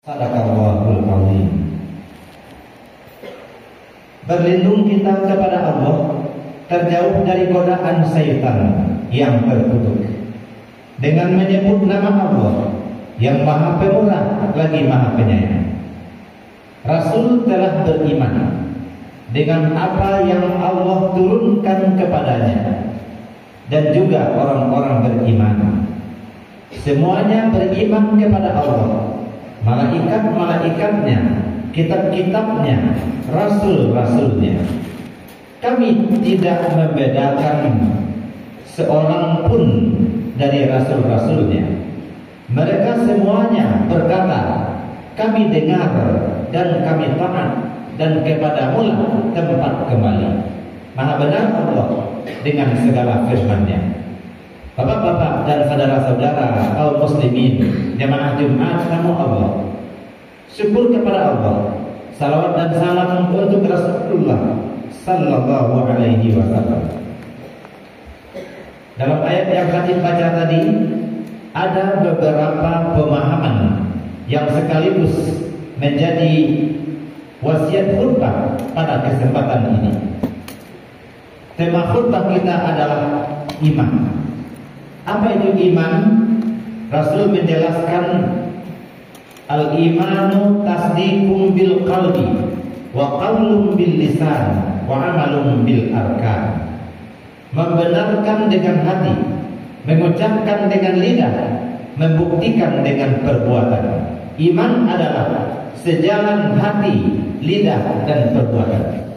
Sadaqallahul azim. Berlindung kita kepada Allah, terjauh dari godaan syaitan yang berkutuk, dengan menyebut nama Allah yang Maha Pemurah lagi Maha Penyayang. Rasul telah beriman dengan apa yang Allah turunkan kepadanya, dan juga orang-orang beriman. Semuanya beriman kepada Allah, malaikat-malaikatnya, kitab-kitabnya, rasul-rasulnya. Kami tidak membedakan seorang pun dari rasul-rasulnya. Mereka semuanya berkata, kami dengar dan kami taat, dan kepadamu tempat kembali. Maha benar Allah dengan segala firman-Nya. Bapak-bapak dan saudara-saudara kaum muslimin jamaah Jumat tamu Allah, syukur kepada Allah, salawat dan salam untuk Rasulullah sallallahu alaihi wasallam. Dalam ayat yang kami baca tadi ada beberapa pemahaman yang sekaligus menjadi wasiat khutbah pada kesempatan ini. Tema khutbah kita adalah iman. Apa itu iman? Rasul menjelaskan, al-imanu tasdiqum bil qalbi wa qaulun bil lisan wa amalun bil arkan. Membenarkan dengan hati, mengucapkan dengan lidah, membuktikan dengan perbuatan. Iman adalah sejalan hati, lidah, dan perbuatan.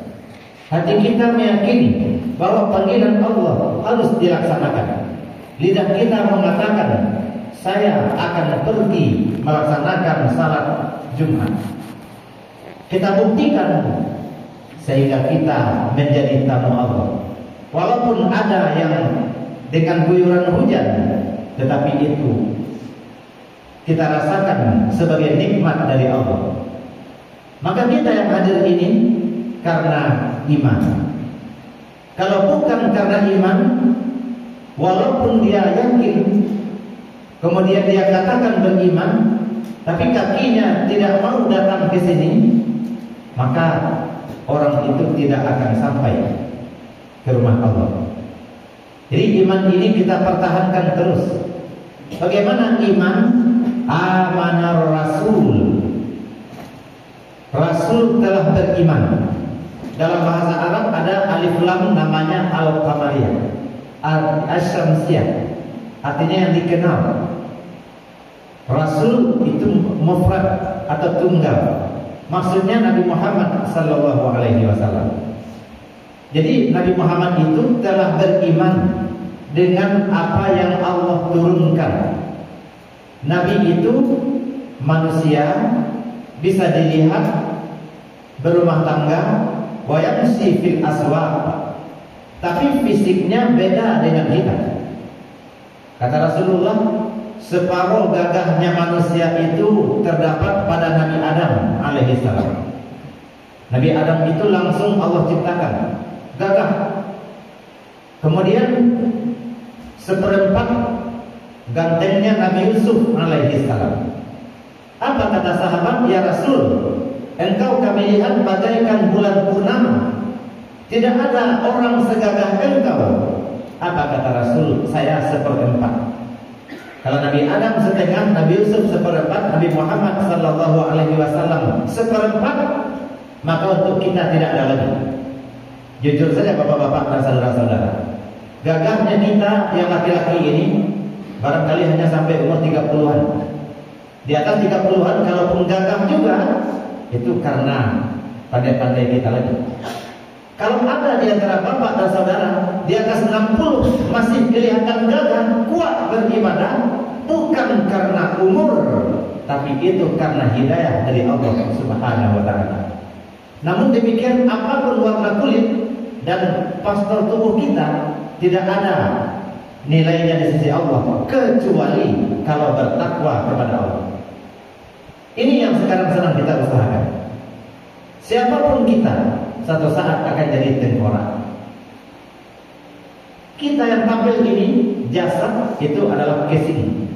Hati kita meyakini bahwa panggilan Allah harus dilaksanakan. Lidah kita mengatakan, saya akan pergi melaksanakan salat Jumat. Kita buktikan sehingga kita menjadi tamu Allah. Walaupun ada yang dengan guyuran hujan, tetapi itu kita rasakan sebagai nikmat dari Allah. Maka kita yang hadir ini karena iman. Kalau bukan karena iman, walaupun dia yakin, kemudian dia katakan beriman, tapi kakinya tidak mau datang ke sini, maka orang itu tidak akan sampai ke rumah Allah. Jadi iman ini kita pertahankan terus. Bagaimana iman? Amanar Rasul. Rasul telah beriman. Dalam bahasa Arab ada alif lam namanya al-qamariyah, al-syamsiyah, artinya yang dikenal. Rasul itu mufrad atau tunggal. Maksudnya Nabi Muhammad sallallahu alaihi wasallam. Jadi Nabi Muhammad itu telah beriman dengan apa yang Allah turunkan. Nabi itu manusia, bisa dilihat, berumah tangga, wa yamshi fil aswaq, tapi fisiknya beda dengan kita. Kata Rasulullah, separuh gagahnya manusia itu terdapat pada Nabi Adam alaihissalam. Nabi Adam itu langsung Allah ciptakan gagah. Kemudian seperempat gantengnya Nabi Yusuf alaihissalam. Apa kata sahabat? Ya Rasul, engkau kami lihat bagaikan bulan purnama, tidak ada orang segagah engkau. Apa kata Rasul? Saya seperempat. Kalau Nabi Adam setengah, Nabi Yusuf seperempat, Nabi Muhammad sallallahu alaihi wasallam seperempat, maka untuk kita tidak ada lagi. Jujur saja bapak-bapak dan saudara-saudara, gagahnya kita yang laki-laki ini barangkali hanya sampai umur 30-an. Di atas 30-an kalaupun gagah juga, itu karena pandai-pandai kita lagi. Kalau ada di antara bapak dan saudara di atas 60 masih kelihatan gagah, kuat beribadah, bukan karena umur, tapi itu karena hidayah dari Allah Subhanahu wa taala. Namun demikian, apapun warna kulit dan pastor tubuh kita, tidak ada nilainya di sisi Allah kecuali kalau bertakwa kepada Allah. Ini yang sekarang sedang kita usahakan. Siapapun kita, satu saat akan jadi tengkorak. Kita yang tampil ini, jasad itu adalah casing.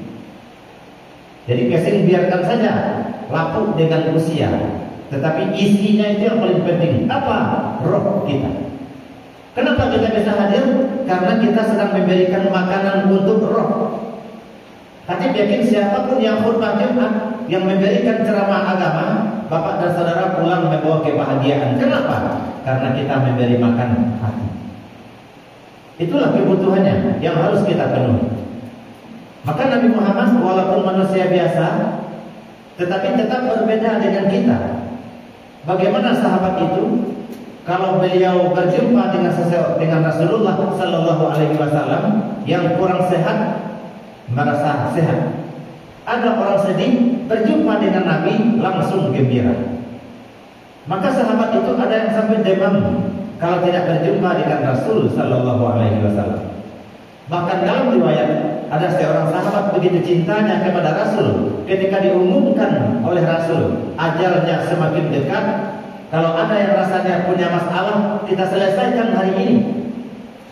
Jadi casing biarkan saja lapuk dengan usia, tetapi isinya itu yang paling penting. Apa? Roh kita. Kenapa kita bisa hadir? Karena kita sedang memberikan makanan untuk roh. Hati yakin siapapun yang khutbah Jumat, yang memberikan ceramah agama, bapak dan saudara pulang membawa kebahagiaan. Kenapa? Karena kita memberi makan hati. Itulah kebutuhannya yang harus kita penuhi. Maka Nabi Muhammad walaupun manusia biasa, tetapi tetap berbeda dengan kita. Bagaimana sahabat itu? Kalau beliau berjumpa dengan Rasulullah Sallallahu Alaihi Wasallam yang kurang sehat, merasa sehat. Ada orang sedih, berjumpa dengan Nabi langsung gembira. Maka sahabat itu ada yang sampai demam kalau tidak berjumpa dengan Rasul Sallallahu Alaihi Wasallam. Bahkan dalam riwayat ada seorang sahabat begitu cintanya kepada Rasul, ketika diumumkan oleh Rasul ajalnya semakin dekat, kalau ada yang rasanya punya masalah, kita selesaikan hari ini.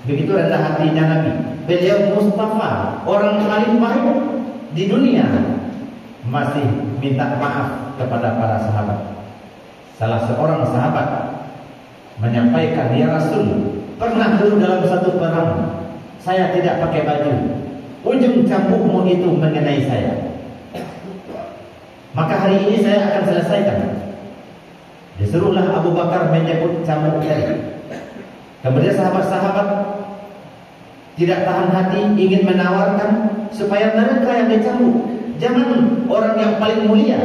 Begitu rendah hatinya Nabi. Beliau Mustafa, orang paling baik di dunia, masih minta maaf kepada para sahabat. Salah seorang sahabat menyampaikan, ya Rasul, pernah dulu dalam satu perang saya tidak pakai baju, ujung cambukmu itu mengenai saya, maka hari ini saya akan selesaikan. Disuruhlah Abu Bakar menyebut cambuk tadi. Kemudian sahabat-sahabat tidak tahan hati, ingin menawarkan supaya mereka yang dicambuk. Jangan orang yang paling mulia.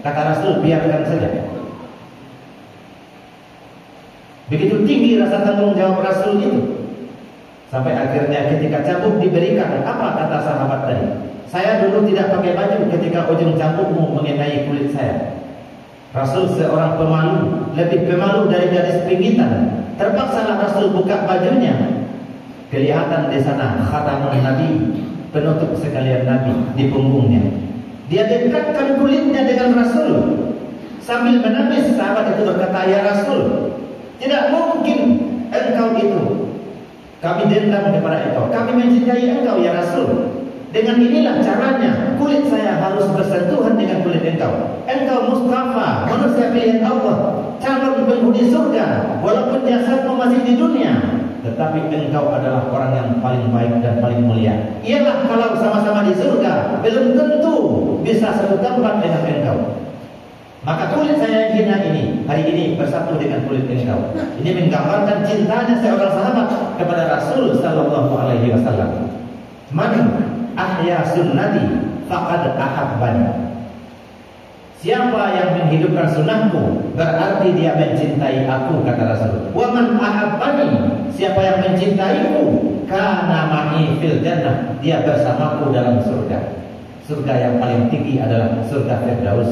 Kata Rasul, biarkan saja. Begitu tinggi rasa tanggung jawab Rasul itu, sampai akhirnya ketika cambuk diberikan, apa kata sahabat tadi? Saya dulu tidak pakai baju ketika ujung cambukmu mengenai kulit saya. Rasul seorang pemalu, lebih pemalu dari gadis pinggitan. Terpaksalah Rasul buka bajunya. Kelihatan di sana khatamun Nabi, penutup sekalian Nabi di punggungnya. Dia dekatkan kulitnya dengan Rasul. Sambil menangis sahabat itu berkata, ya Rasul, tidak mungkin engkau itu. Kami dendam kepada engkau, kami mencintai engkau ya Rasul. Dengan inilah caranya kulit saya harus bersentuhan dengan kulit engkau. Engkau Mustafa, manusia pilihan Allah, calon penghuni surga. Walaupun jasadmu masih di dunia, tetapi engkau adalah orang yang paling baik dan paling mulia. Ialah kalau sama-sama di surga, belum tentu bisa satu tempat dengan engkau. Maka kulit saya yang hina ini hari ini bersatu dengan kulit engkau. Ini menggambarkan cintanya seorang sahabat kepada Rasul Sallallahu Alaihi Wasallam. Man ahya sunnati faqad ahabbani. Siapa yang menghidupkan sunnahku berarti dia mencintai aku, kata Rasul. Wa man ahabbani, siapa yang mencintaiku kana ma'i fil jannah, dia bersamaku dalam surga. Surga yang paling tinggi adalah surga Firdaus.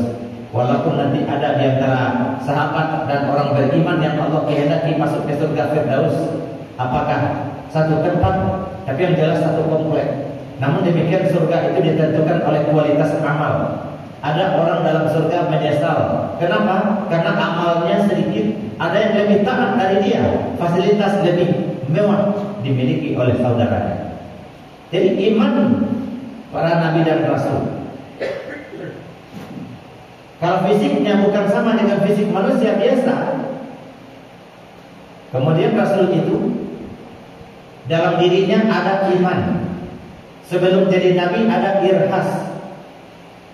Walaupun nanti ada di antara sahabat dan orang beriman yang Allah kehendaki masuk ke surga Firdaus, apakah satu tempat, tapi yang jelas satu komplek. Namun demikian surga itu ditentukan oleh kualitas amal. Ada orang dalam surga menyesal. Kenapa? Karena amalnya sedikit. Ada yang lebih taat dari dia, fasilitas lebih mewah dimiliki oleh saudaranya. Jadi iman para nabi dan rasul, kalau fisiknya bukan sama dengan fisik manusia biasa, kemudian Rasul itu dalam dirinya ada iman. Sebelum jadi nabi ada irhas.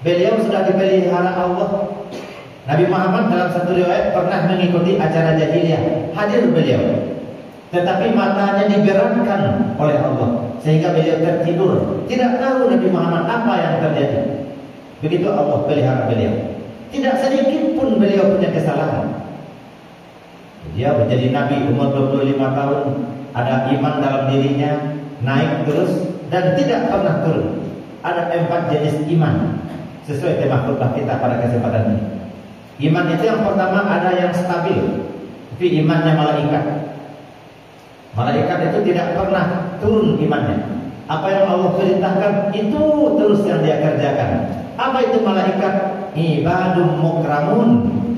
Beliau sudah dipelihara Allah. Nabi Muhammad dalam satu riwayat pernah mengikuti acara jahiliyah, hadir beliau, tetapi matanya digerakkan oleh Allah sehingga beliau tertidur. Tidak tahu Nabi Muhammad apa yang terjadi. Begitu Allah pelihara beliau. Tidak sedikit pun beliau punya kesalahan. Dia menjadi nabi umur 25 tahun, ada iman dalam dirinya, naik terus dan tidak pernah turun. Ada 4 jenis iman sesuai tema khutbah kita pada kesempatan ini. Iman itu yang pertama ada yang stabil, tapi imannya malaikat. Malaikat itu tidak pernah turun imannya. Apa yang Allah perintahkan itu terus yang dia kerjakan. Apa itu malaikat? Ibadun mukramun,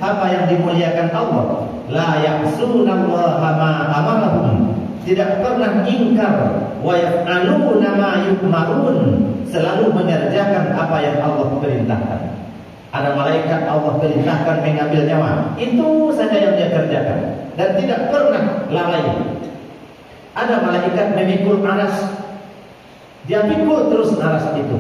hamba yang dimuliakan Allah. La ya'sunallaha ma amarahum, tidak pernah ingkar. Wa yaf'aluna ma yu'marun, selalu mengerjakan apa yang Allah perintahkan. Ada malaikat Allah perintahkan mengambil nyawa. Itu saja yang dia kerjakan dan tidak pernah lalai. Ada malaikat memikul aras, dia pikul terus aras itu.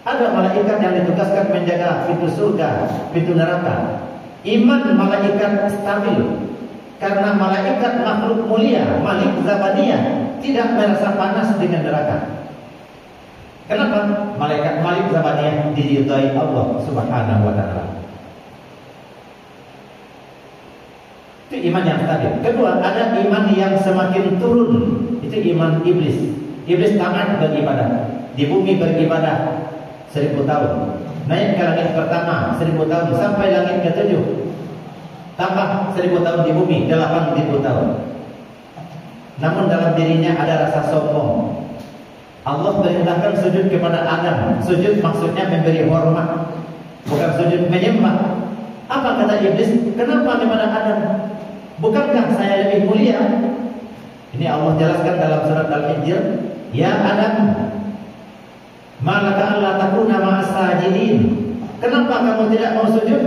Ada malaikat yang ditugaskan menjaga pintu surga, pintu neraka. Iman malaikat stabil karena malaikat makhluk mulia, Malik Zabaniyah, tidak merasa panas dengan neraka. Kenapa? Malaikat Malik Zabaniyah diridai Allah Subhanahu wa taala. Itu iman yang stabil. Kedua, ada iman yang semakin turun. Itu iman iblis. Iblis taat beribadah, di bumi beribadah 1000 tahun. Naik ke langit pertama 1000 tahun sampai langit ke-7. Tambah 1000 tahun di bumi 8000 tahun. Namun dalam dirinya ada rasa sombong. Allah perintahkan sujud kepada Adam. Sujud maksudnya memberi hormat, bukan sujud menyembah. Apa kata iblis? Kenapa kepada Adam? Bukankah saya lebih mulia? Ini Allah jelaskan dalam surat Al-Hijr. Ya Adam, malaka alla takuna ma'as sajidin. Kenapa kamu tidak mau sujud?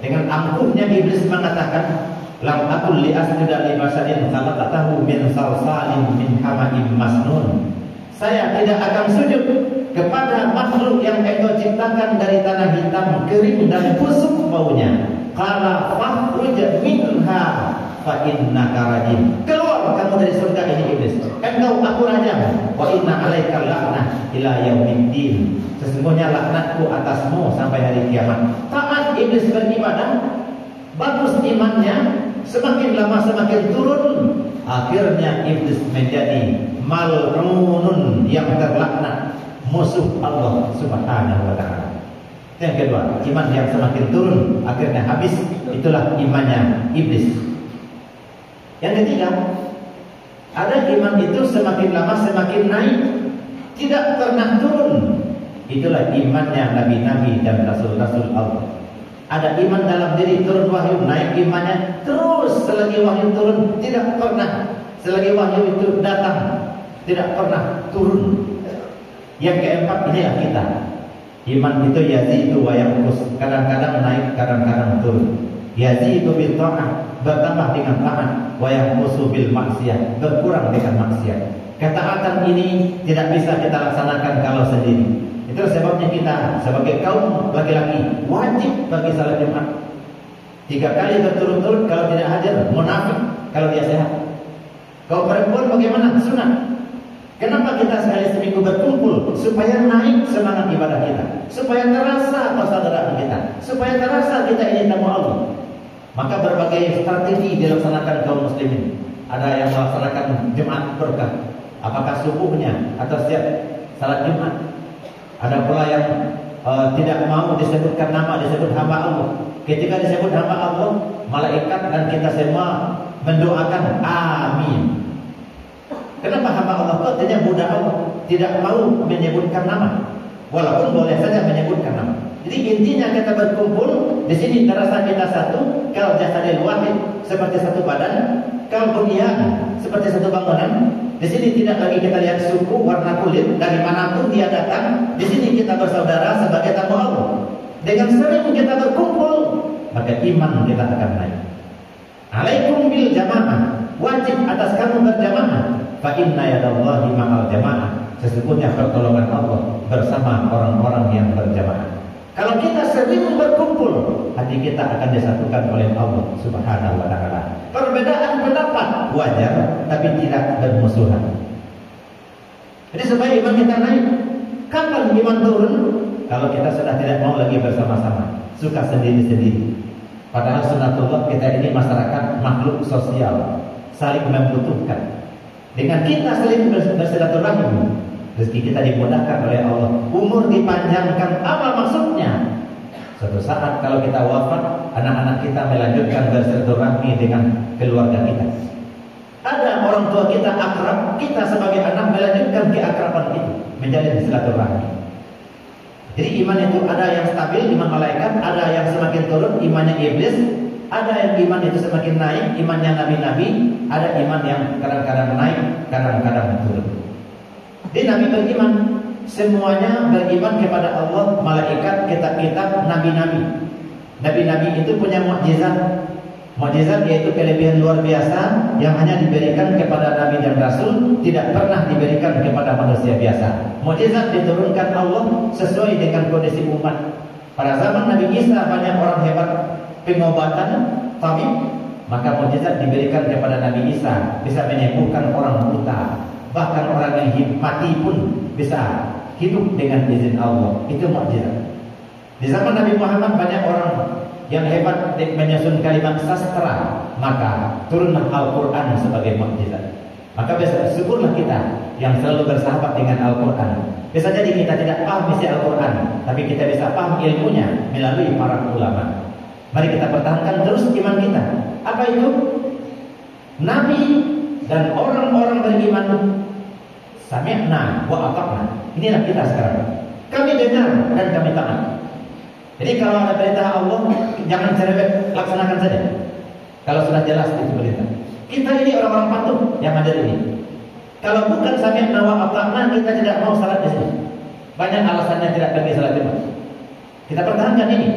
Dengan angkuhnya iblis mengatakan, lam aqul li asjuda li basharin khalaqatahu min salsalin min hama'in masnun. Saya tidak akan sujud kepada makhluk yang engkau ciptakan dari tanah hitam kering dan busuk baunya. Qala fakhruj minha fa innaka rajim. Keluar kamu dari surga ini iblis. Engkau aku rajam. Wa inna alaika la'nah ila yaumiddin. Sesungguhnya laknatku atasmu sampai hari kiamat. Taat iblis beribadah, bagus imannya, semakin lama semakin turun. Akhirnya iblis menjadi mal'unun, yang terlaknat, musuh Allah Subhanahu wa taala. Yang kedua, iman yang semakin turun akhirnya habis, itulah imannya iblis. Yang ketiga, ada iman itu semakin lama semakin naik, tidak pernah turun. Itulah imannya nabi-nabi dan rasul-rasul Allah. Ada iman dalam diri, turun wahyu, naik imannya terus. Selagi wahyu turun, tidak pernah. Selagi wahyu itu datang, tidak pernah turun. Yang keempat, inilah kita. Iman itu yazidu wa yanqus, kadang-kadang naik, kadang-kadang turun. Yazidu bil ta'ah, bertambah dengan taat, wa yanqusu bil maksiyah, berkurang dengan maksiat. Ketaatan ini tidak bisa kita laksanakan kalau sendiri. Itu sebabnya kita sebagai kaum laki-laki wajib bagi salat Jumat 3 kali berturut-turut. Kalau tidak hadir, munafik kalau dia sehat. Kaum perempuan bagaimana? Sunat. Kenapa kita sekali seminggu berkumpul? Supaya naik semangat ibadah kita, supaya terasa persaudaraan kita, supaya terasa kita ini tamu Allah. Maka berbagai strategi dilaksanakan kaum muslimin. Ada yang melaksanakan Jumat berkah, apakah subuhnya atau setiap salat Jumat. Ada pula yang tidak mau disebutkan nama, disebut hamba Allah. Ketika disebut hamba Allah, malaikat dan kita semua mendoakan amin. Kenapa hamba Allah itu artinya budak Allah, tidak mau menyebutkan nama, walaupun boleh saja menyebutkan nama. Jadi intinya kita berkumpul di sini terasa kita satu, kal jasadil wahid, seperti satu badan, kal bunyan, seperti satu bangunan. Di sini tidak lagi kita lihat suku, warna kulit, dari manapun dia datang. Di sini kita bersaudara sebagai tamu Allah. Dengan sering kita berkumpul, maka iman kita akan naik. Alaikum bil jamaah, wajib atas kamu berjamaah. Fa inna yadallahi ma'al jamaah. Sesungguhnya pertolongan Allah bersama orang-orang yang berjamaah. Kalau kita sering berkumpul, hati kita akan disatukan oleh Allah Subhanahu wa taala. Perbedaan pendapat wajar, tapi tidak bermusuhan. Jadi supaya iman kita naik. Kapan iman turun? Kalau kita sudah tidak mau lagi bersama-sama, suka sendiri-sendiri. Padahal sunatullah kita ini masyarakat makhluk sosial, saling membutuhkan. Dengan kita saling bersilaturahim, rezeki kita dimudahkan oleh Allah, umur dipanjangkan. Apa maksudnya? Suatu saat kalau kita wafat, anak-anak kita melanjutkan bersilaturahmi dengan keluarga kita. Ada orang tua kita akrab, kita sebagai anak melanjutkan keakraban itu, menjalin silaturahmi. Jadi iman itu ada yang stabil, iman malaikat, ada yang semakin turun, imannya iblis, ada yang iman itu semakin naik, imannya nabi-nabi, ada iman yang kadang-kadang naik, kadang-kadang turun. Jadi Nabi beriman, semuanya beriman kepada Allah, malaikat, kitab-kitab, nabi-nabi. Nabi-nabi itu punya mukjizat. Mukjizat yaitu kelebihan luar biasa yang hanya diberikan kepada nabi dan rasul, tidak pernah diberikan kepada manusia biasa. Mukjizat diturunkan Allah sesuai dengan kondisi umat. Pada zaman Nabi Isa banyak orang hebat pengobatan, tabib, maka mukjizat diberikan kepada Nabi Isa, bisa menyembuhkan orang buta, bahkan orang yang mati pun bisa hidup dengan izin Allah. Itu mukjizat. Di zaman Nabi Muhammad banyak orang yang hebat menyusun kalimat sastra, maka turunlah Al-Quran sebagai mukjizat. Maka syukurlah kita yang selalu bersahabat dengan Al-Quran. Bisa jadi kita tidak paham isi Al-Quran, tapi kita bisa paham ilmunya melalui para ulama. Mari kita pertahankan terus iman kita. Apa itu? Nabi dan orang-orang beriman sami'na wa ata'na. Inilah kita sekarang. Kami dengar dan kami taat. Jadi kalau ada perintah Allah, jangan cerewet, laksanakan saja. Kalau sudah jelas itu perintah. Kita ini orang-orang patuh yang ada ini. Kalau bukan sami'na wa ata'na, kita tidak mau salat di sini. Banyak alasannya tidak pergi salat Jumat. Kita pertahankan ini.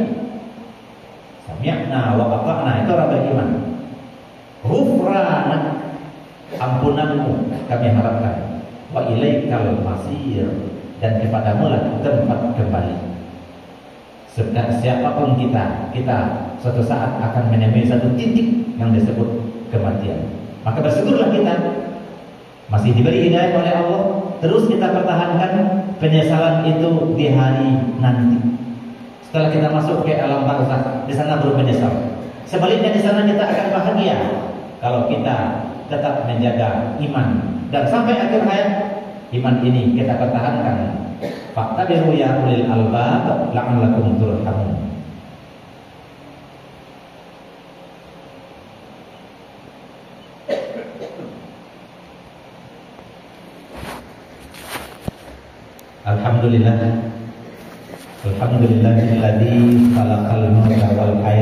Sami'na wa ata'na, itu orang beriman. Ghufranak, ampunanmu kami harapkan. Wa ilaikal masir, dan kepadamu lah tempat kembali. Siapapun kita suatu saat akan menemui satu titik yang disebut kematian. Maka bersyukurlah kita masih diberi hidayah oleh Allah. Terus kita pertahankan penyesalan itu di hari nanti. Setelah kita masuk ke alam barzakh, di sana baru menyesal. Sebaliknya di sana kita akan bahagia kalau kita tetap menjaga iman, dan sampai akhir hayat iman ini kita pertahankan. Fattabi'u ya ulil albab la'allakum turhamun. Alhamdulillahilladzi khalaqal mauta wal hayata